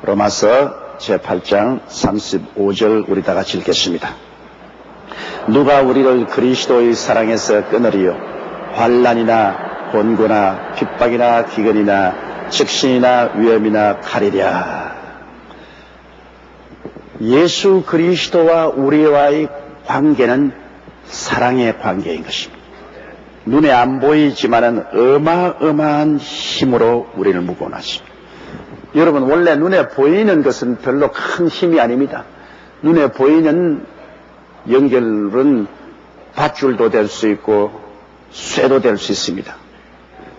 로마서 제8장 35절 우리 다 같이 읽겠습니다. 누가 우리를 그리스도의 사랑에서 끊으리요? 환난이나 곤고나 핍박이나 기근이나 적신이나 위험이나 칼이랴. 예수 그리스도와 우리와의 관계는 사랑의 관계인 것입니다. 눈에 안 보이지만은 어마어마한 힘으로 우리를 무거워하십니다. 여러분, 원래 눈에 보이는 것은 별로 큰 힘이 아닙니다. 눈에 보이는 연결은 밧줄도 될 수 있고 쇠도 될 수 있습니다.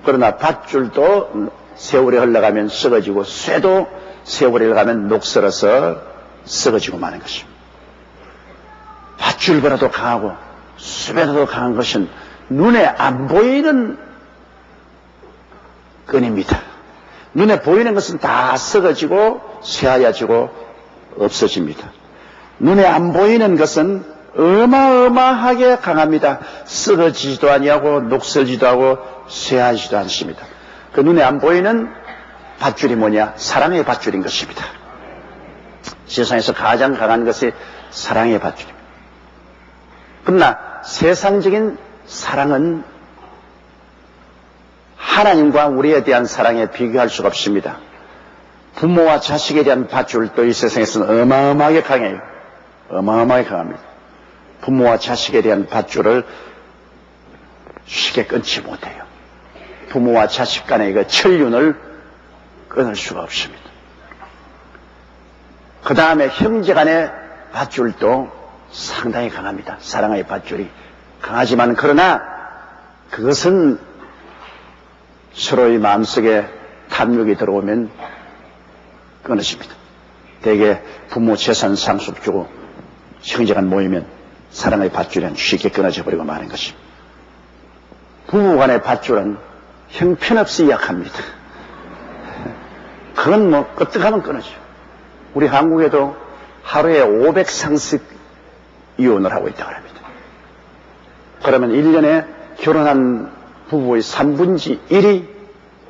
그러나 밧줄도 세월이 흘러가면 썩어지고 쇠도 세월이 흘러가면 녹슬어서 썩어지고 마는 것입니다. 밧줄보다도 강하고 쇠보다도 강한 것은 눈에 안 보이는 끈입니다. 눈에 보이는 것은 다 썩어지고 쇠하여지고 없어집니다. 눈에 안 보이는 것은 어마어마하게 강합니다. 썩어지지도 아니하고 녹슬지도 하고 쇠하지도 않습니다. 그 눈에 안 보이는 밧줄이 뭐냐? 사랑의 밧줄인 것입니다. 세상에서 가장 강한 것이 사랑의 밧줄입니다. 그러나 세상적인 사랑은 하나님과 우리에 대한 사랑에 비교할 수가 없습니다. 부모와 자식에 대한 밧줄도 이 세상에서는 어마어마하게 강해요. 어마어마하게 강합니다. 부모와 자식에 대한 밧줄을 쉽게 끊지 못해요. 부모와 자식 간의 그 천륜을 끊을 수가 없습니다. 그 다음에 형제 간의 밧줄도 상당히 강합니다. 사랑의 밧줄이 강하지만 그러나 그것은 서로의 마음속에 탐욕이 들어오면 끊어집니다. 대개 부모 재산 상속 주고 형제간 모이면 사랑의 밧줄은 쉽게 끊어져 버리고 마는 것입니다. 부부간의 밧줄은 형편없이 약합니다. 그건 뭐 끄떡하면 끊어져. 우리 한국에도 하루에 500상씩 이혼을 하고 있다고 합니다. 그러면 1년에 결혼한 부부의 3분의 1이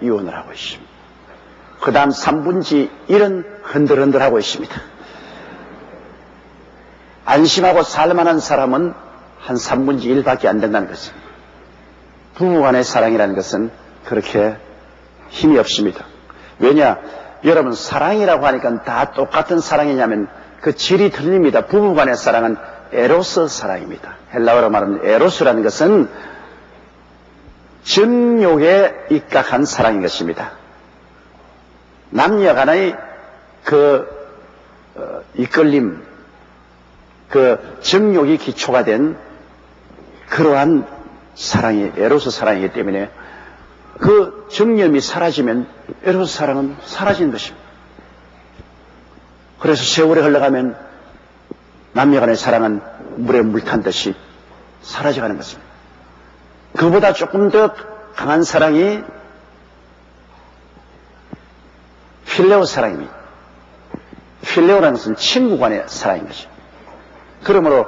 이혼을 하고 있습니다. 그 다음 3분의 1은 흔들흔들하고 있습니다. 안심하고 살만한 사람은 한 3분의 1밖에 안 된다는 것입니다. 부부간의 사랑이라는 것은 그렇게 힘이 없습니다. 왜냐? 여러분, 사랑이라고 하니까 다 똑같은 사랑이냐면 그 질이 틀립니다. 부부간의 사랑은 에로스 사랑입니다. 헬라어로 말하면 에로스라는 것은 정욕에 입각한 사랑인 것입니다. 남녀 간의 이끌림, 정욕이 기초가 된 그러한 사랑이 에로스 사랑이기 때문에 그 정념이 사라지면 에로스 사랑은 사라진 것입니다. 그래서 세월이 흘러가면 남녀 간의 사랑은 물에 물 탄 듯이 사라져가는 것입니다. 그보다 조금 더 강한 사랑이 필레오 사랑입니다. 필레오라는 것은 친구 간의 사랑인 것입니다. 그러므로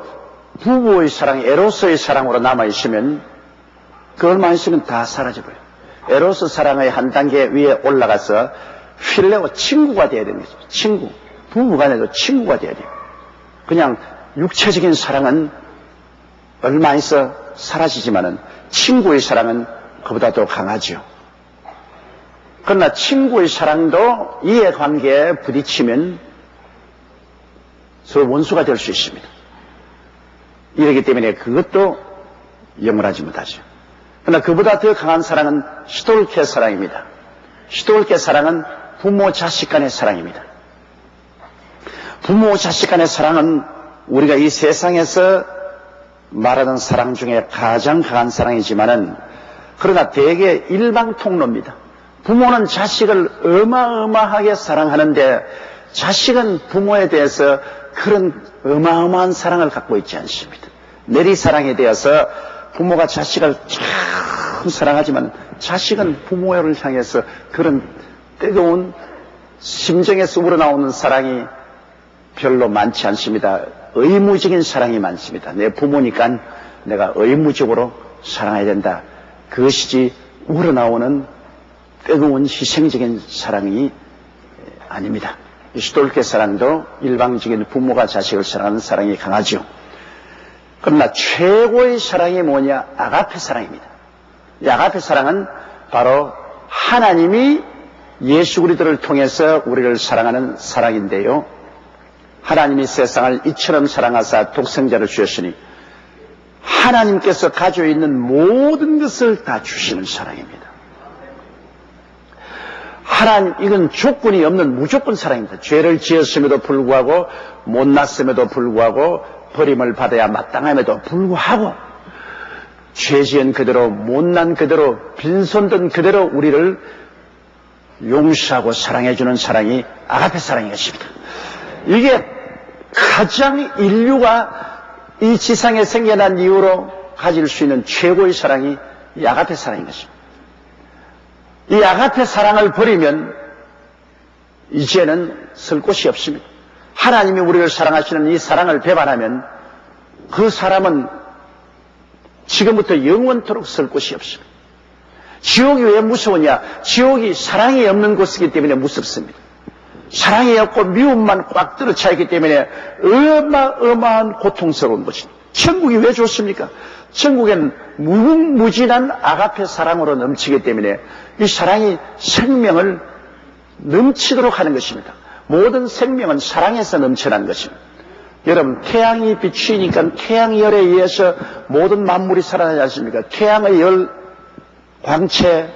부부의 사랑이 에로스의 사랑으로 남아있으면 그 얼마 있으면 다 사라져버려요. 에로스 사랑의 한 단계 위에 올라가서 필레오 친구가 되어야 되는 거죠. 친구. 부부 간에도 친구가 되어야 돼요. 그냥 육체적인 사랑은 얼마 있어 사라지지만은 친구의 사랑은 그보다 더 강하죠. 그러나 친구의 사랑도 이해관계에 부딪히면 서로 원수가 될 수 있습니다. 이러기 때문에 그것도 영원하지 못하죠. 그러나 그보다 더 강한 사랑은 시돌케 사랑입니다. 시돌케 사랑은 부모 자식 간의 사랑입니다. 부모 자식 간의 사랑은 우리가 이 세상에서 말하는 사랑 중에 가장 강한 사랑이지만은 그러나 대개 일방통로입니다. 부모는 자식을 어마어마하게 사랑하는데 자식은 부모에 대해서 그런 어마어마한 사랑을 갖고 있지 않습니다. 내리사랑에 대해서 부모가 자식을 참 사랑하지만 자식은 부모를 향해서 그런 뜨거운 심정에서 우러나오는 사랑이 별로 많지 않습니다. 의무적인 사랑이 많습니다. 내 부모니까 내가 의무적으로 사랑해야 된다. 그것이지 우러나오는 뜨거운 희생적인 사랑이 아닙니다. 슈톨케 사랑도 일방적인 부모가 자식을 사랑하는 사랑이 강하죠. 그러나 최고의 사랑이 뭐냐? 아가페 사랑입니다. 이 아가페 사랑은 바로 하나님이 예수 그리스도를 통해서 우리를 사랑하는 사랑인데요. 하나님이 세상을 이처럼 사랑하사 독생자를 주셨으니 하나님께서 가지고 있는 모든 것을 다 주시는 사랑입니다. 하나님, 이건 조건이 없는 무조건 사랑입니다. 죄를 지었음에도 불구하고, 못났음에도 불구하고, 버림을 받아야 마땅함에도 불구하고, 죄 지은 그대로, 못난 그대로, 빈손든 그대로 우리를 용서하고 사랑해주는 사랑이 아가페 사랑인 것입니다. 이게 가장 인류가 이 지상에 생겨난 이후로 가질 수 있는 최고의 사랑이 이 아가페 사랑인 것입니다. 이 아가페 사랑을 버리면 이제는 쓸 곳이 없습니다. 하나님이 우리를 사랑하시는 이 사랑을 배반하면 그 사람은 지금부터 영원토록 쓸 곳이 없습니다. 지옥이 왜 무서우냐? 지옥이 사랑이 없는 곳이기 때문에 무섭습니다. 사랑이 없고 미움만 꽉 들어차 있기 때문에 어마어마한 고통스러운 것입니다. 천국이 왜 좋습니까? 천국엔 무궁무진한 아가페 사랑으로 넘치기 때문에 이 사랑이 생명을 넘치도록 하는 것입니다. 모든 생명은 사랑에서 넘쳐나는 것입니다. 여러분, 태양이 비추니까 태양열에 의해서 모든 만물이 살아나지 않습니까? 태양의 열, 광채,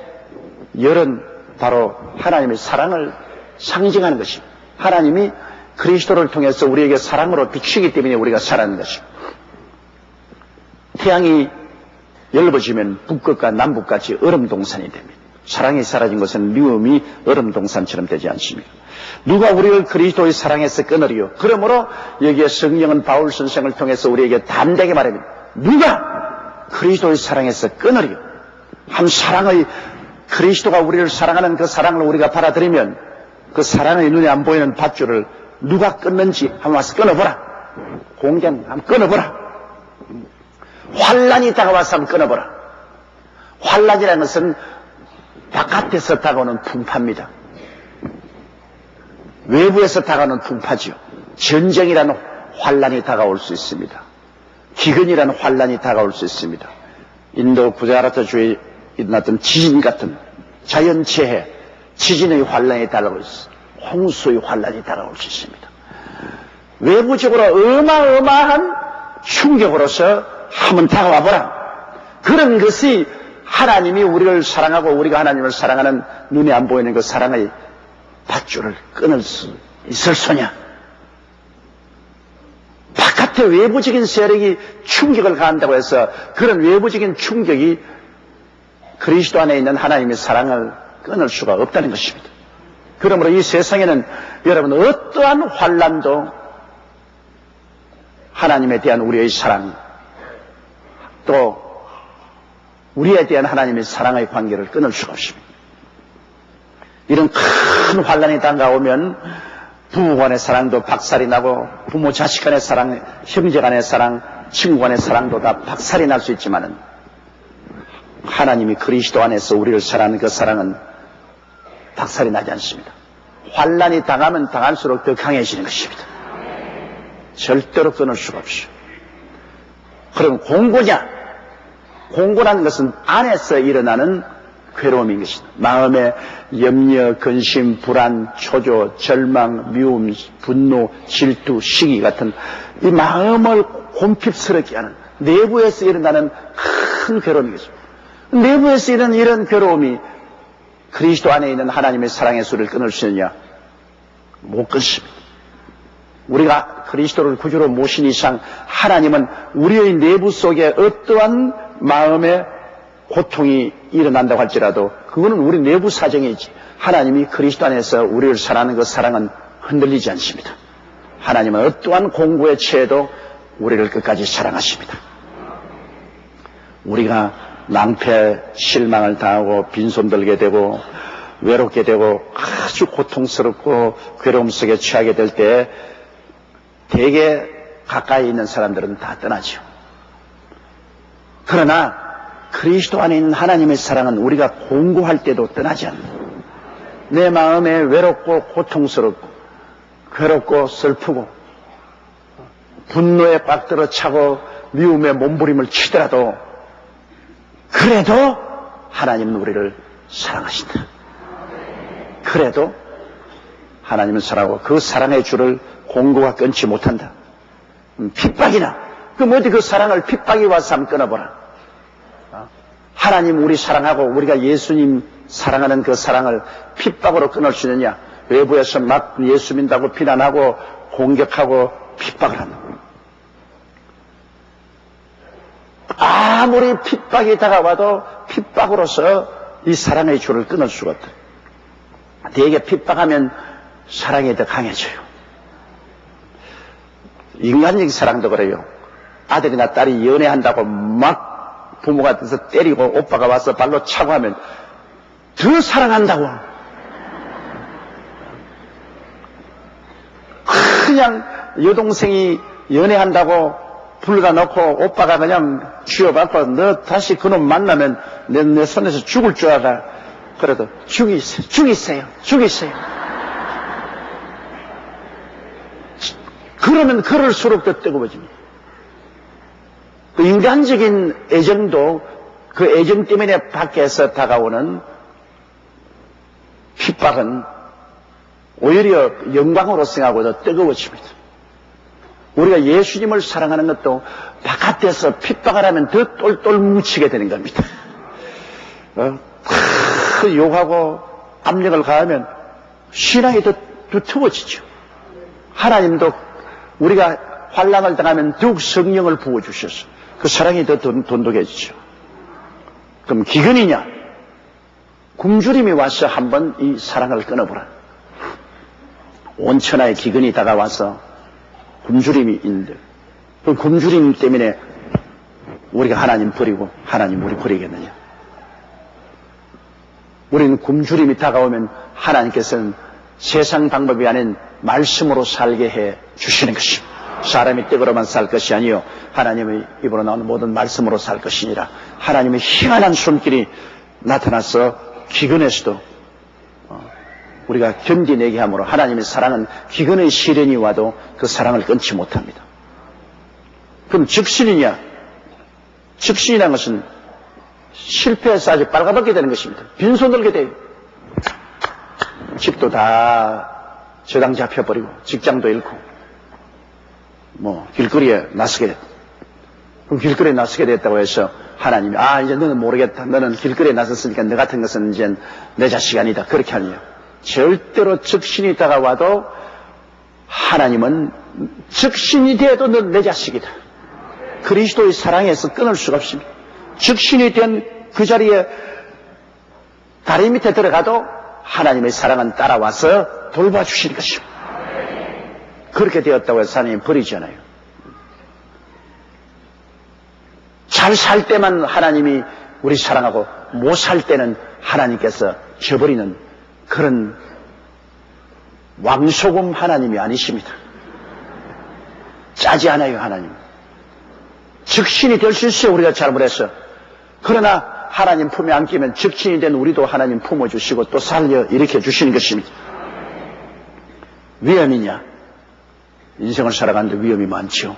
열은 바로 하나님의 사랑을 상징하는 것입니다. 하나님이 그리스도를 통해서 우리에게 사랑으로 비추기 때문에 우리가 살아가는 것입니다. 태양이 열어지면 북극과 남북같이 얼음동산이 됩니다. 사랑이 사라진 것은 미움이 얼음동산처럼 되지 않습니까? 누가 우리를 그리스도의 사랑에서 끊으리요? 그러므로 여기에 성령은 바울 선생을 통해서 우리에게 담대하게 말합니다. 누가 그리스도의 사랑에서 끊으리요? 한 사랑의 그리스도가 우리를 사랑하는 그 사랑을 우리가 받아들이면 그 사랑의 눈에 안 보이는 밧줄을 누가 끊는지 한번 와서 끊어보라. 공장 한번 끊어보라. 환란이 다가와서 한번 끊어보라. 환란이라는 것은 바깥에서 다가오는 풍파입니다. 외부에서 다가오는 풍파죠. 전쟁이라는 환란이 다가올 수 있습니다. 기근이라는 환란이 다가올 수 있습니다. 인도 구자라트주에 일어났던 지진 같은 자연재해, 지진의 환란이 다가오고 있습니다. 홍수의 환란이 다가올 수 있습니다. 외부적으로 어마어마한 충격으로서 한번 다가와보라. 그런 것이 하나님이 우리를 사랑하고 우리가 하나님을 사랑하는 눈에 안 보이는 그 사랑의 밧줄을 끊을 수 있을 소냐? 바깥의 외부적인 세력이 충격을 가한다고 해서 그런 외부적인 충격이 그리스도 안에 있는 하나님의 사랑을 끊을 수가 없다는 것입니다. 그러므로 이 세상에는 여러분 어떠한 환난도 하나님에 대한 우리의 사랑 또 우리에 대한 하나님의 사랑의 관계를 끊을 수가 없습니다. 이런 큰 환난이 다가오면 부부 간의 사랑도 박살이 나고 부모 자식 간의 사랑, 형제 간의 사랑, 친구 간의 사랑도 다 박살이 날 수 있지만은 하나님이 그리스도 안에서 우리를 사랑하는 그 사랑은 박살이 나지 않습니다. 환난이 당하면 당할수록 더 강해지는 것입니다. 절대로 끊을 수가 없어요. 그럼 공고냐? 공고라는 것은 안에서 일어나는 괴로움인 것입니다. 마음의 염려, 근심, 불안, 초조, 절망, 미움, 분노, 질투, 시기 같은 이 마음을 곰핍스럽게 하는 내부에서 일어나는 큰 괴로움인 것입니다. 내부에서 일어나는 이런 괴로움이 그리스도 안에 있는 하나님의 사랑의 수를 끊을 수 있느냐? 못 끊습니다. 우리가 그리스도를 구주로 모신 이상 하나님은 우리의 내부 속에 어떠한 마음의 고통이 일어난다고 할지라도 그거는 우리 내부 사정이지 하나님이 그리스도 안에서 우리를 사랑하는 그 사랑은 흔들리지 않습니다. 하나님은 어떠한 공고에 처해도 우리를 끝까지 사랑하십니다. 우리가 낭패, 실망을 당하고 빈손 들게 되고 외롭게 되고 아주 고통스럽고 괴로움 속에 처하게 될 때 대개 가까이 있는 사람들은 다 떠나죠. 그러나 그리스도 안에 있는 하나님의 사랑은 우리가 공고할 때도 떠나지 않는다. 내 마음에 외롭고 고통스럽고 괴롭고 슬프고 분노에 빡들어 차고 미움에 몸부림을 치더라도 그래도 하나님은 우리를 사랑하신다. 그래도 하나님은 사랑하고 그 사랑의 줄을 공고가 끊지 못한다. 핍박이나 그럼 어디 그 사랑을 핍박이 와서 한번 끊어보라. 하나님 우리 사랑하고 우리가 예수님 사랑하는 그 사랑을 핍박으로 끊을 수 있느냐? 외부에서 막 예수 믿다고 비난하고 공격하고 핍박을 한다. 아무리 핍박이 다가와도 핍박으로서 이 사랑의 줄을 끊을 수가 없다. 대개 핍박하면 사랑이 더 강해져요. 인간적인 사랑도 그래요. 아들이나 딸이 연애한다고 막 부모가 돼서 때리고 오빠가 와서 발로 차고 하면 더 사랑한다고. 그냥 여동생이 연애한다고 불러다 놓고 오빠가 그냥 쥐어받고 너 다시 그놈 만나면 내 손에서 죽을 줄 알아. 그래도 죽이세요. 그러면 그럴수록 더 뜨거워집니다. 그 인간적인 애정도 그 애정 때문에 밖에서 다가오는 핍박은 오히려 영광으로 생각하고 더 뜨거워집니다. 우리가 예수님을 사랑하는 것도 바깥에서 핍박을 하면 더 똘똘 뭉치게 되는 겁니다. 욕하고 압력을 가하면 신앙이 더 두터워지죠. 하나님도 우리가 환난을 당하면 더욱 성령을 부어주셔서 그 사랑이 더 돈독해지죠. 그럼 기근이냐? 굶주림이 와서 한번 이 사랑을 끊어보라. 온천하에 기근이 다가와서 굶주림이 있는데 그 굶주림 때문에 우리가 하나님 버리고 하나님 우리 버리겠느냐? 우리는 굶주림이 다가오면 하나님께서는 세상 방법이 아닌 말씀으로 살게 해 주시는 것입니다. 사람이 떡으로만 살 것이 아니요 하나님의 입으로 나오는 모든 말씀으로 살 것이니라. 하나님의 희한한 손길이 나타나서 기근에서도 우리가 견디내게 함으로 하나님의 사랑은 기근의 시련이 와도 그 사랑을 끊지 못합니다. 그럼 즉신이냐? 즉신이라는 것은 실패해서 아주 빨가벗게 되는 것입니다. 빈손 들게 돼요. 집도 다 저당 잡혀버리고 직장도 잃고 길거리에 나서게 됐다. 그럼 길거리에 나서게 됐다고 해서 하나님이 이제 너는 모르겠다. 너는 길거리에 나섰으니까 너 같은 것은 이제 내 자식이 아니다. 그렇게 하느냐? 절대로 적신이 다가와도 하나님은 적신이 돼도 넌 내 자식이다. 그리스도의 사랑에서 끊을 수가 없습니다. 적신이 된 그 자리에 다리 밑에 들어가도 하나님의 사랑은 따라와서 돌봐주시는 것입니다. 그렇게 되었다고 해서 하나님 버리지 않아요. 잘 살 때만 하나님이 우리 사랑하고 못 살 때는 하나님께서 저버리는 그런 왕소금 하나님이 아니십니다. 짜지 않아요. 하나님 적신이 될 수 있어요. 우리가 잘못해서. 그러나 하나님 품에 안기면 적신이 된 우리도 하나님 품어주시고 또 살려 일으켜 주시는 것입니다. 위험이냐? 인생을 살아가는데 위험이 많죠.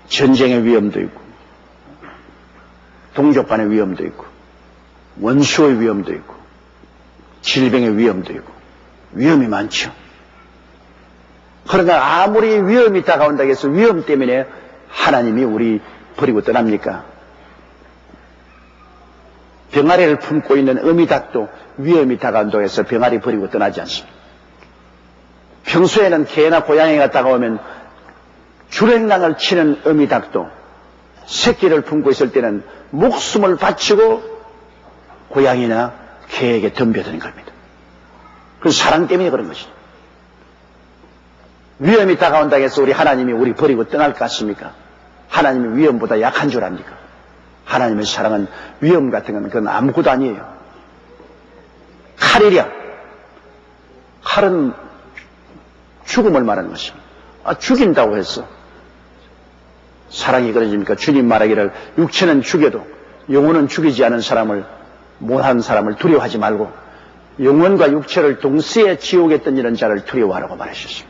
전쟁의 위험도 있고 동족 간의 위험도 있고 원수의 위험도 있고 질병의 위험도 있고 위험이 많죠. 그러나 아무리 위험이 다가온다고 해서 위험 때문에 하나님이 우리 버리고 떠납니까? 병아리를 품고 있는 어미닭도 위험이 다가온다고 해서 병아리 버리고 떠나지 않습니다. 평소에는 개나 고양이가 다가오면 주랭랑을 치는 어미닭도 새끼를 품고 있을 때는 목숨을 바치고 고양이나 개에게 덤벼드는 겁니다. 그건 사랑 때문에 그런 것이죠. 위험이 다가온다고 해서 우리 하나님이 우리 버리고 떠날 것 같습니까? 하나님이 위험보다 약한 줄 압니까? 하나님의 사랑은 위험 같은 건 그건 아무것도 아니에요. 칼이랴. 칼은 죽음을 말하는 것입니다. 죽인다고 해서 사랑이 그러십니까? 주님 말하기를 육체는 죽여도 영혼은 죽이지 않은 사람을, 못한 사람을 두려워하지 말고 영혼과 육체를 동시에 지옥에 던지는 자를 두려워하라고 말하셨습니다.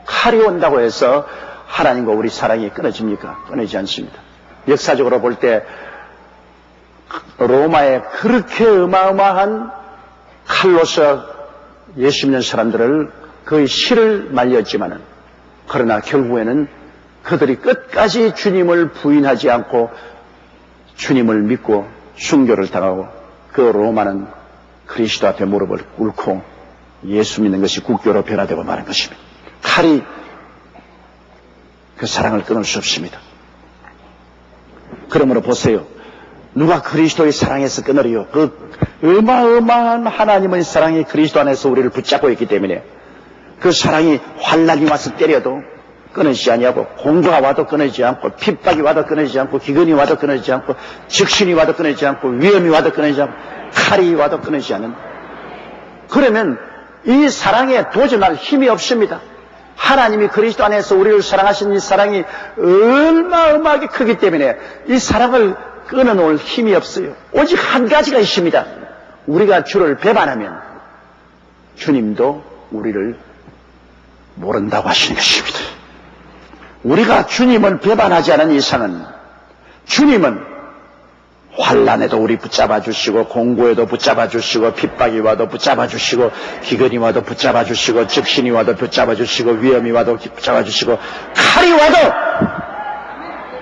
칼이 온다고 해서 하나님과 우리 사랑이 끊어집니까? 끊어지지 않습니다. 역사적으로 볼 때 로마에 그렇게 어마어마한 칼로서 예수 믿는 사람들을 거의 실을 말렸지만은, 그러나 결국에는 그들이 끝까지 주님을 부인하지 않고 주님을 믿고 순교를 당하고, 그 로마는 그리스도 앞에 무릎을 꿇고 예수 믿는 것이 국교로 변화되고 마는 것입니다. 칼이 그 사랑을 끊을 수 없습니다. 그러므로 보세요. 누가 그리스도의 사랑에서 끊으리요? 그 어마어마한 하나님의 사랑이 그리스도 안에서 우리를 붙잡고 있기 때문에 그 사랑이 환난이 와서 때려도 끊어지지 아니하고, 공고가 와도 끊어지지 않고, 핍박이 와도 끊어지지 않고, 기근이 와도 끊어지지 않고, 적신이 와도 끊어지지 않고, 위험이 와도 끊어지지 않고, 칼이 와도 끊어지지 않은, 그러면 이 사랑에 도전할 힘이 없습니다. 하나님이 그리스도 안에서 우리를 사랑하신 이 사랑이 어마어마하게 크기 때문에 이 사랑을 끊어놓을 힘이 없어요. 오직 한 가지가 있습니다. 우리가 주를 배반하면 주님도 우리를 모른다고 하시는 것입니다. 우리가 주님을 배반하지 않은 이상은 주님은 환난에도 우리 붙잡아 주시고, 공고에도 붙잡아 주시고, 핍박이 와도 붙잡아 주시고, 기근이 와도 붙잡아 주시고, 적신이 와도 붙잡아 주시고, 위험이 와도 붙잡아 주시고, 칼이 와도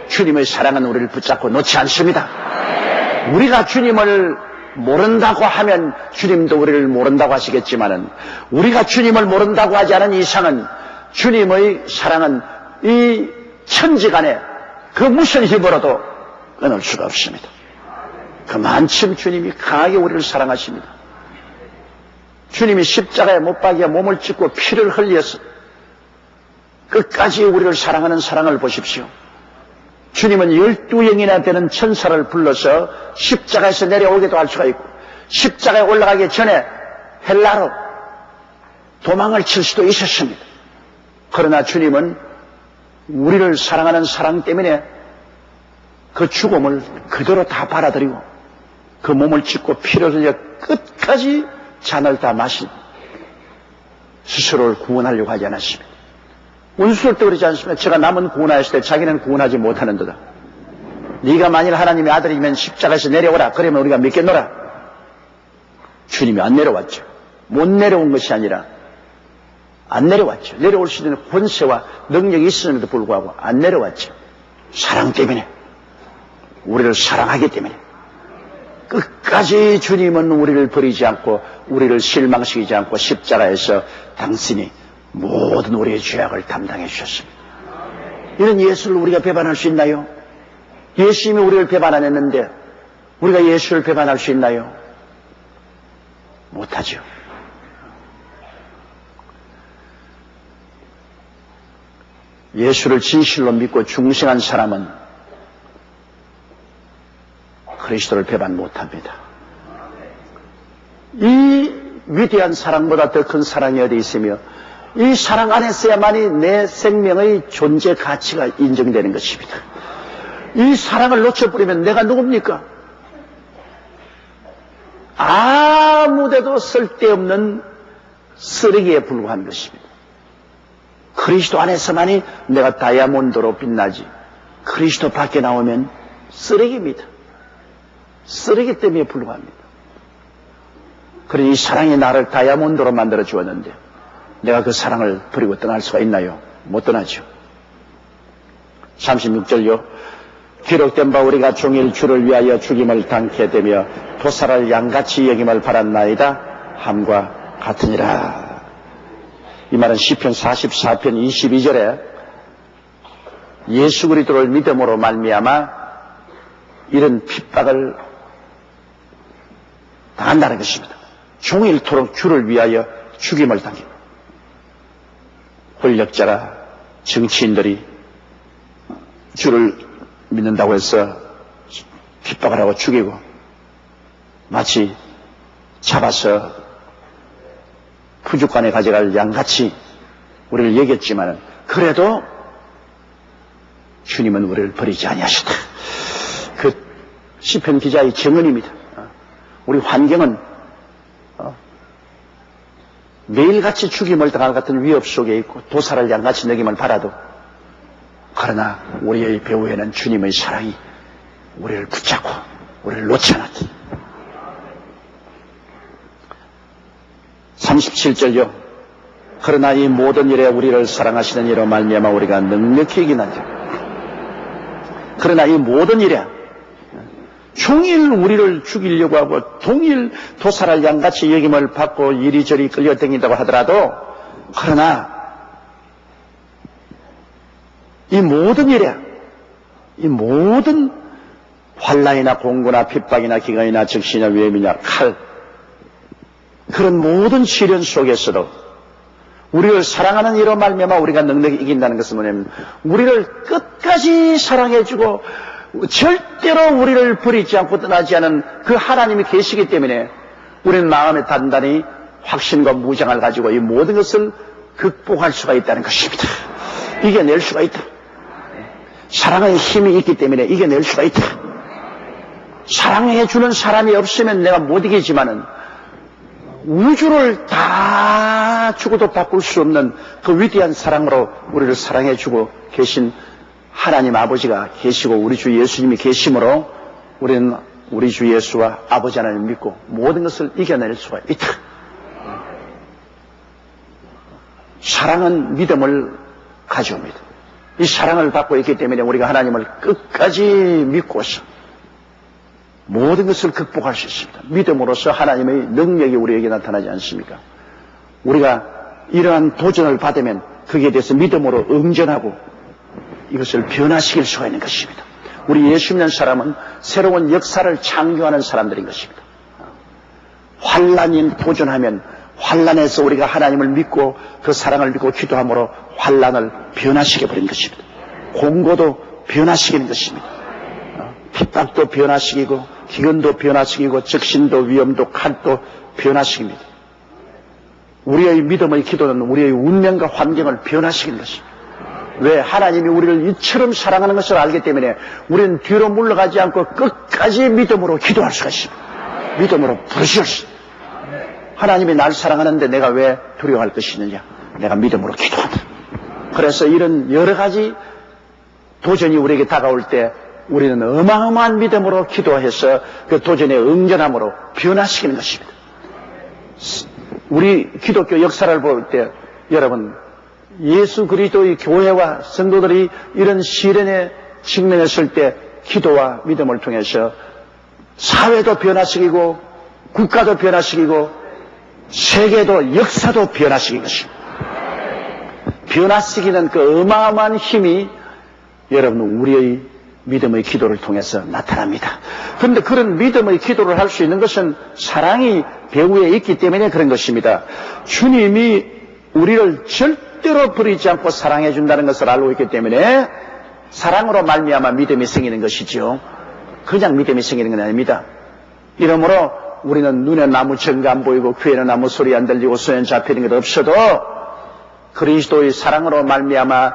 주님의 사랑은 우리를 붙잡고 놓지 않습니다. 우리가 주님을 모른다고 하면 주님도 우리를 모른다고 하시겠지만은, 우리가 주님을 모른다고 하지 않은 이상은 주님의 사랑은 이 천지간에 그 무슨 힘으로도 끊을 수가 없습니다. 그만큼 주님이 강하게 우리를 사랑하십니다. 주님이 십자가에 못 박여 몸을 찢고 피를 흘려서 끝까지 우리를 사랑하는 사랑을 보십시오. 주님은 12영이나 되는 천사를 불러서 십자가에서 내려오기도 할 수가 있고, 십자가에 올라가기 전에 헬라로 도망을 칠 수도 있었습니다. 그러나 주님은 우리를 사랑하는 사랑 때문에 그 죽음을 그대로 다 받아들이고 그 몸을 찢고 피를 흘려 끝까지 잔을 다 마신, 스스로를 구원하려고 하지 않았습니다. 원수를 때 그러지 않습니까? 제가 남은 구원하였을 때 자기는 구원하지 못하는도다. 네가 만일 하나님의 아들이면 십자가에서 내려오라. 그러면 우리가 믿겠노라. 주님이 안 내려왔죠. 못 내려온 것이 아니라 안 내려왔죠. 내려올 수 있는 권세와 능력이 있음에도 불구하고 안 내려왔죠. 사랑 때문에, 우리를 사랑하기 때문에. 끝까지 주님은 우리를 버리지 않고 우리를 실망시키지 않고 십자가에서 당신이 모든 우리의 죄악을 담당해 주셨습니다. 이런 예수를 우리가 배반할 수 있나요? 예수님이 우리를 배반 안 했는데 우리가 예수를 배반할 수 있나요? 못하죠. 예수를 진실로 믿고 중생한 사람은 그리스도를 배반 못합니다. 이 위대한 사랑보다 더 큰 사랑이 어디 있으며, 이 사랑 안에서야만이 내 생명의 존재 가치가 인정되는 것입니다. 이 사랑을 놓쳐버리면 내가 누굽니까? 아무데도 쓸데없는 쓰레기에 불과한 것입니다. 그리스도 안에서만이 내가 다이아몬드로 빛나지, 그리스도 밖에 나오면 쓰레기입니다. 쓰레기 때문에 불과합니다. 그러니 이 사랑이 나를 다이아몬드로 만들어 주었는데 내가 그 사랑을 버리고 떠날 수가 있나요? 못 떠나죠. 36절요. 기록된 바 우리가 종일 주를 위하여 죽임을 당케 되며 도살을 양같이 여김을 바랐나이다 함과 같으니라. 이 말은 시편 44편 22절에 예수 그리스도를 믿음으로 말미암아 이런 핍박을 당한다는 것입니다. 종일토록 주를 위하여 죽임을 당해. 권력자가, 정치인들이 주를 믿는다고 해서 핍박을 하고 죽이고 마치 잡아서 푸죽간에 가져갈 양같이 우리를 여겼지만 그래도 주님은 우리를 버리지 아니하시다. 그 시편 기자의 증언입니다. 우리 환경은 매일같이 죽임을 당할 같은 위협 속에 있고 도살을 양같이 느낌을 받아도 그러나 우리의 배후에는 주님의 사랑이 우리를 붙잡고 우리를 놓지 않았다. 37절요. 그러나 이 모든 일에 우리를 사랑하시는 이로 말미암아 우리가 넉넉히 이기나니. 그러나 이 모든 일에 종일 우리를 죽이려고 하고 동일 도살할 양같이 여김을 받고 이리저리 끌려다닌다고 하더라도 그러나 이 모든 일에 이 모든 환난이나 공고나 핍박이나 기근이나 적시나 위험이나 칼 그런 모든 시련 속에서도 우리를 사랑하는 이로 말미암아 우리가 넉넉히 이긴다는 것은 뭐냐면 우리를 끝까지 사랑해주고 절대로 우리를 버리지 않고 떠나지 않은 그 하나님이 계시기 때문에 우리는 마음에 단단히 확신과 무장을 가지고 이 모든 것을 극복할 수가 있다는 것입니다. 이겨낼 수가 있다. 사랑의 힘이 있기 때문에 이겨낼 수가 있다. 사랑해주는 사람이 없으면 내가 못 이기지만은 우주를 다 주고도 바꿀 수 없는 그 위대한 사랑으로 우리를 사랑해주고 계신 하나님 아버지가 계시고 우리 주 예수님이 계심으로 우리는 우리 주 예수와 아버지 하나님을 믿고 모든 것을 이겨낼 수가 있다. 사랑은 믿음을 가져옵니다. 이 사랑을 받고 있기 때문에 우리가 하나님을 끝까지 믿고서 모든 것을 극복할 수 있습니다. 믿음으로써 하나님의 능력이 우리에게 나타나지 않습니까? 우리가 이러한 도전을 받으면 거기에 대해서 믿음으로 응전하고 이것을 변화시킬 수가 있는 것입니다. 우리 예수 믿는 사람은 새로운 역사를 창조하는 사람들인 것입니다. 환난이 도전하면 환난에서 우리가 하나님을 믿고 그 사랑을 믿고 기도함으로 환난을 변화시켜버리는 것입니다. 공고도 변화시키는 것입니다. 핍박도 변화시키고 기근도 변화시키고 적신도 위험도 칼도 변화시킵니다. 우리의 믿음의 기도는 우리의 운명과 환경을 변화시키는 것입니다. 왜? 하나님이 우리를 이처럼 사랑하는 것을 알기 때문에 우리는 뒤로 물러가지 않고 끝까지 믿음으로 기도할 수가 있습니다. 믿음으로 부르실 수 있습니다. 하나님이 날 사랑하는데 내가 왜 두려워할 것이 있느냐? 내가 믿음으로 기도한다. 그래서 이런 여러 가지 도전이 우리에게 다가올 때 우리는 어마어마한 믿음으로 기도해서 그 도전에 응전함으로 변화시키는 것입니다. 우리 기독교 역사를 볼 때 여러분 예수 그리스도의 교회와 성도들이 이런 시련에 직면했을 때 기도와 믿음을 통해서 사회도 변화시키고 국가도 변화시키고 세계도 역사도 변화시킨 것입니다. 변화시키는 그 어마어마한 힘이 여러분 우리의 믿음의 기도를 통해서 나타납니다. 그런데 그런 믿음의 기도를 할 수 있는 것은 사랑이 배후에 있기 때문에 그런 것입니다. 주님이 우리를 절대로 버리지 않고 사랑해 준다는 것을 알고 있기 때문에 사랑으로 말미암아 믿음이 생기는 것이죠. 그냥 믿음이 생기는 건 아닙니다. 이러므로 우리는 눈에 나무 전가 안 보이고 귀에는 아무 소리 안 들리고 손에 잡히는 것 없어도 그리스도의 사랑으로 말미암아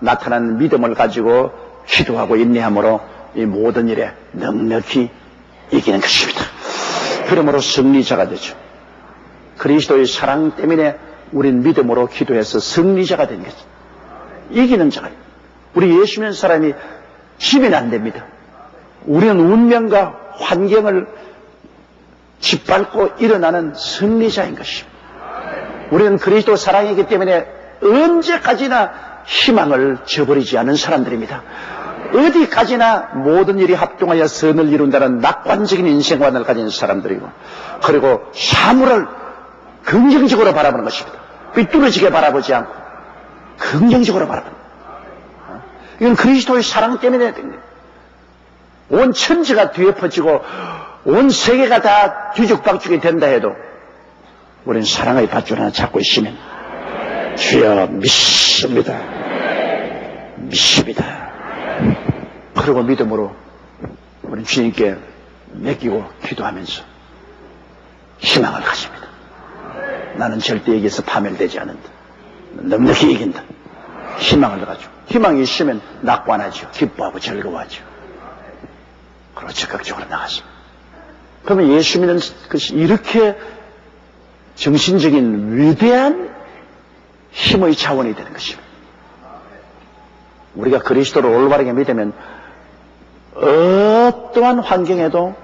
나타난 믿음을 가지고 기도하고 인내함으로 이 모든 일에 넉넉히 이기는 것입니다. 그러므로 승리자가 되죠. 그리스도의 사랑 때문에 우린 믿음으로 기도해서 승리자가 되는 거죠. 이기는 자가. 우리 예수 믿는 사람이 지면 안 됩니다. 우리는 운명과 환경을 짓밟고 일어나는 승리자인 것입니다. 우리는 그리스도 사랑이기 때문에 언제까지나 희망을 저버리지 않은 사람들입니다. 어디까지나 모든 일이 합동하여 선을 이룬다는 낙관적인 인생관을 가진 사람들이고 그리고 사물을 긍정적으로 바라보는 것입니다. 삐뚤어지게 바라보지 않고 긍정적으로 바라보는 것입니다. 이건 그리스도의 사랑 때문에 온 천지가 뒤엎어지고 온 세계가 다 뒤죽박죽이 된다 해도 우리는 사랑의 밧줄 하나 잡고 있으면 주여 믿습니다. 믿습니다. 그리고 믿음으로 우리는 주님께 맡기고 기도하면서 희망을 가집니다. 나는 절대 여기서 파멸되지 않는다. 넉넉히 이긴다. 희망을 가지고 희망이 있으면 낙관하죠. 기뻐하고 즐거워하죠. 그리고 적극적으로 나가십니다. 그러면 예수 믿는 것이 이렇게 정신적인 위대한 힘의 자원이 되는 것입니다. 우리가 그리스도를 올바르게 믿으면 어떠한 환경에도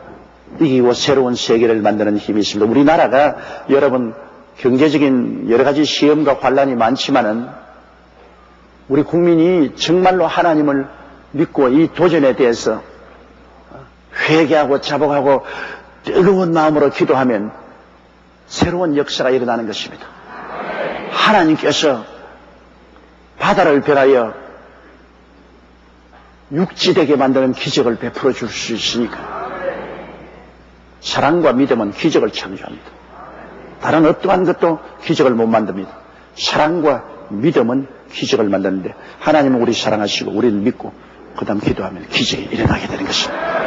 이기고 새로운 세계를 만드는 힘이 있습니다. 우리나라가 여러분 경제적인 여러 가지 시험과 환란이 많지만은 우리 국민이 정말로 하나님을 믿고 이 도전에 대해서 회개하고 자복하고 뜨거운 마음으로 기도하면 새로운 역사가 일어나는 것입니다. 하나님께서 바다를 변하여 육지되게 만드는 기적을 베풀어 줄 수 있으니까 사랑과 믿음은 기적을 창조합니다. 다른 어떠한 것도 기적을 못 만듭니다. 사랑과 믿음은 기적을 만드는데 하나님은 우리 사랑하시고 우리는 믿고 그 다음 기도하면 기적이 일어나게 되는 것입니다.